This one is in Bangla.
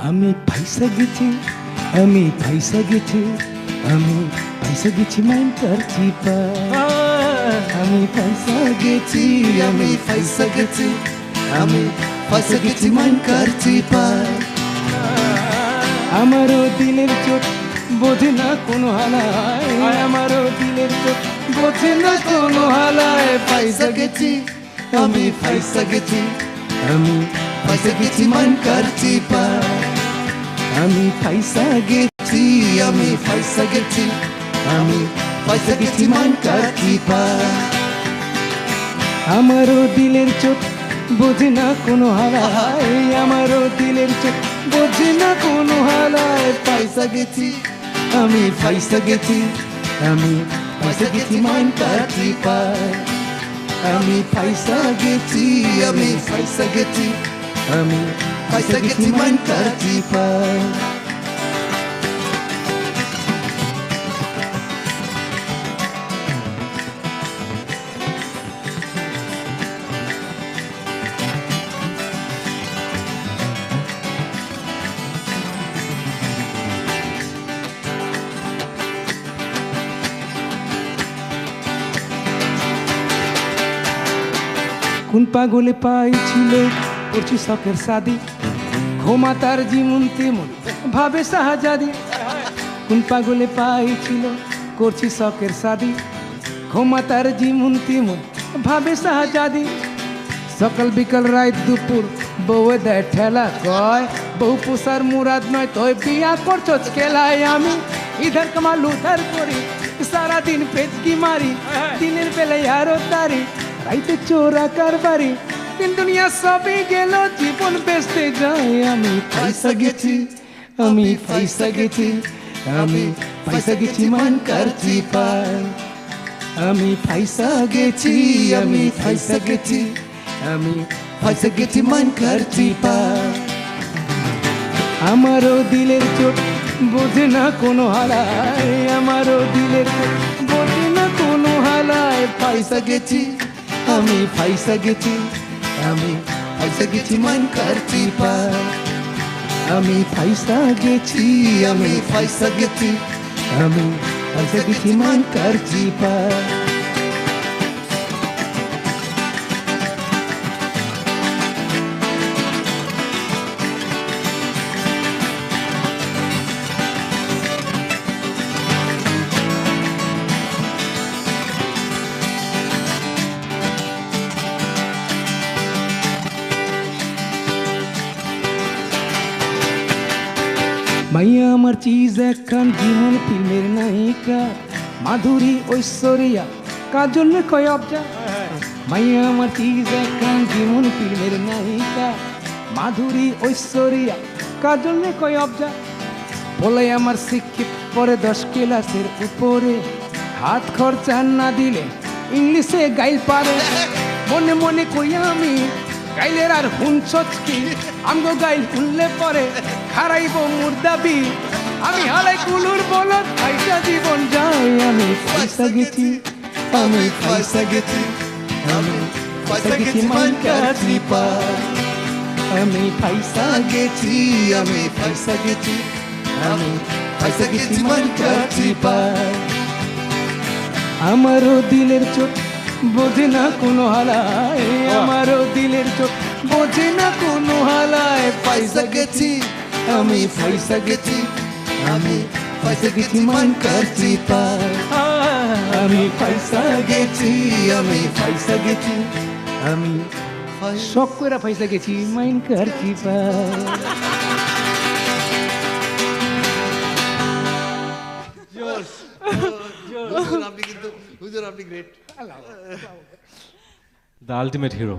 আমি ফাইসা গেছি, আমি ফাইসা গেছি, আমি ফাইসা গেছি মাইন করছি পা। আমি ফাইসা গেছি, আমি ফাইসা গেছি, আমি ফাইসা গেছি মাইন করছি পা। আমারও দিলের চোট বোঝে না কোনো হালায়, আমারও দিলের চোট বোঝে না কোনো হালায়। ফাইসা গেছি, আমি ফাইসা গেছি, আমি ফাইসা গেছি মাইন করছি পা। আমি ফাইসা গেছি, আমি ফাইসা গেছি, আমি ফাইসা গেছি মাইন করছি পা। আমারও দিলের চোট বোঝে না কোনো হালায়, আমারও দিলের চোট বোঝে না কোনো হালায়। ফাইসা গেছি, আমি ফাইসা গেছি, আমি ফাইসা গেছি মাইন করছি পা। আমি ফাইসা গেছি, আমি ফাইসা গেছি, আমি ফাইসা গেছি মাইন করছি পা। কোন পাগলে পাইছিল করছি শখের শাদি, ঘুমা তার জীবন তেমন ভাবে শাহজাদি। কোন পাগলে পাইছিল করছি শখের শাদি, ঘুমা তার জীবন তেমন ভাবে শাহজাদি। সকাল বিকাল রাত দুপুর বউয়ে দেয় ঠেলা, কয় বউ পোষার মুরাদ নয় তোয় বিয়া করছস কেলায়। আমি ইধার কামাল উধার করি, সারাদিন পেচকি মারি, দিনের বেলায় আরো তারি, রাইতে চোরা কারবারি। দিন দুনিয়া সবই গেল, জীবন বেচতে যাই। আমি ফাইসা গেছি, আমি ফাইসা গেছি, আমি ফাইসা গেছি মাইন করছি পা। আমি ফাইসা গেছি, আমি ফাইসা গেছি, আমি ফাইসা গেছি মাইন করছি পা। আমারও দিলের চোট বোঝে না কোনো হালায়, আমারও দিলের চোট বোঝে না কোনো হালায়। ফাইসা গেছি, আমি ফাইসা গেছি, আমি ফাইসা গেছি মাইন করছি পা। আমি ফাইসা গেছি, আমি ফাইসা গেছি, আমি ফাইসা গেছি মাইন করছি পা। মাইয়া আমার চিজ একখান জীবন ফিল্মের নায়িকা, মাধুরী ঐশ্বরিয়া কাজল কয় অবজা। মাইয়া আমার চিজ একখান জীবন ফিল্মের নায়িকা, মাধুরী ঐশ্বরিয়া কাজল কয় অবজা। বলে আমার শিক্ষিত পরে 10 ক্লাসের উপরে, হাত খরচা না দিলে ইংলিশে গাইল পারে। মনে মনে কই আমি গাইলের আর হুনছস কি, আমগো গাইল শুনলে পরে হারাইব মোর দাবি। আমি হারাই কুলুর বলত ফাইসা জীবন যাই। আমি ফাইসা গেছি, আমি ফাইসা গেছি, আমি ফাইসা গেছি মাইন করছি পা। আমি ফাইসা গেছি, আমি ফাইসা গেছি, আমি ফাইসা গেছি মাইন করছি পা। আমারও দিলের চোট বোঝে না কোনো হালায়, আমারও দিলের চোট বোঝে না কোনো হালায়। ফাইসা গেছি, আমি ফাইসা গেছি, আমি ফাইসা গেছি মাইন করছি পা। আমি ফাইসা গেছি, আমি ফাইসা গেছি, আমি শখ করে ফাইসা গেছি মাইন করছি পা। আপনি কিন্তু হুজুর, আপনি গ্রেট, The ultimate hero.